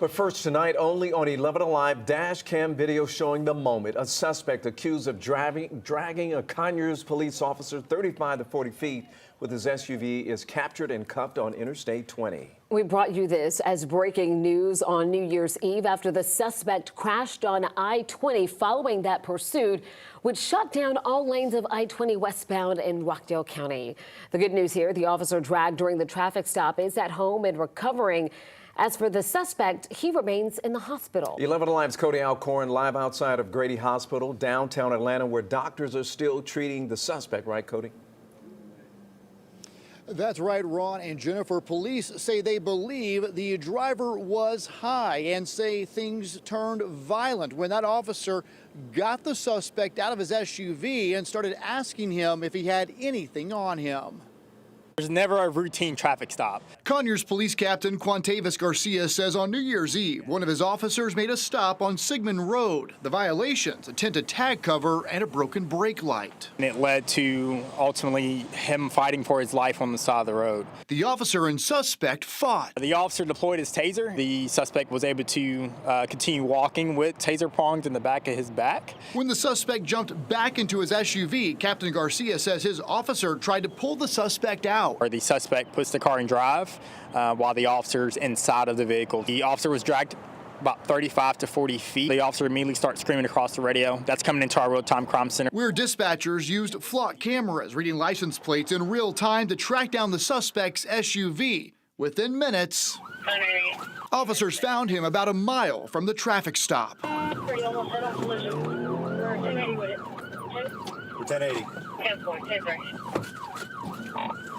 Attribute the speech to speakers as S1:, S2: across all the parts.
S1: But first tonight, only on 11 Alive, dash cam video showing the moment. A suspect accused of dragging a Conyers police officer 35 to 40 feet with his SUV is captured and cuffed on Interstate 20.
S2: We brought you this as breaking news on New Year's Eve after the suspect crashed on I-20 following that pursuit, which shut down all lanes of I-20 westbound in Rockdale County. The good news here, the officer dragged during the traffic stop is at home and recovering. As for the suspect, he remains in the hospital.
S1: 11 Alive's Cody Alcorn live outside of Grady Hospital, downtown Atlanta, where doctors are still treating the suspect. Right, Cody?
S3: That's right, Ron and Jennifer. Police say they believe the driver was high and say things turned violent when that officer got the suspect out of his SUV and started asking him if he had anything on him.
S4: There's never a routine traffic stop.
S3: Conyers Police Captain Quantavis Garcia says on New Year's Eve, one of his officers made a stop on Sigmund Road. The violations, a tinted tag cover and a broken brake light.
S4: And it led to ultimately him fighting for his life on the side of the road.
S3: The officer and suspect fought.
S4: The officer deployed his taser. The suspect was able to continue walking with taser prongs in the back of his back.
S3: When the suspect jumped back into his SUV, Captain Garcia says his officer tried to pull the suspect out.
S4: Where the suspect puts the car in drive while the officer's inside of the vehicle. The officer was dragged about 35 to 40 feet. The officer immediately starts screaming across the radio. That's coming into our real-time crime center.
S3: Where dispatchers used flock cameras reading license plates in real time to track down the suspect's SUV. Within minutes, officers found him about a mile from the traffic stop.
S5: 1080.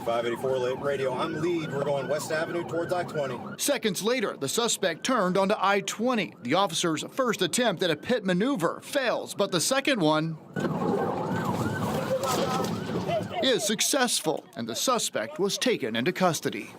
S5: 584 radio. I'm lead. We're going West Avenue towards I-20.
S3: Seconds later, the suspect turned onto I-20. The officer's first attempt at a pit maneuver fails, but the second one is successful, and the suspect was taken into custody.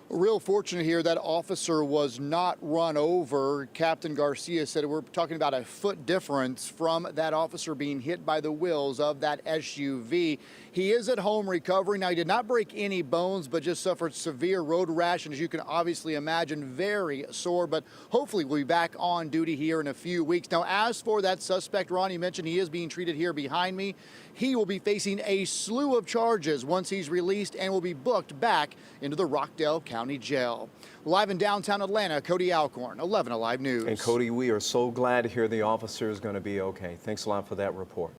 S3: Real fortunate here that officer was not run over. Captain Garcia said we're talking about a foot difference from that officer being hit by the wheels of that SUV. He is at home recovering. Now, he did not break any bones, but just suffered severe road rash, and as you can obviously imagine, very sore, but hopefully we'll be back on duty here in a few weeks. Now, as for that suspect, Ron, you mentioned he is being treated here behind me. He will be facing a slew of charges once he's released and will be booked back into the Rockdale County Jail. Live in downtown Atlanta, Cody Alcorn, 11 Alive News.
S1: And Cody, we are so glad to hear the officer is going to be okay. Thanks a lot for that report.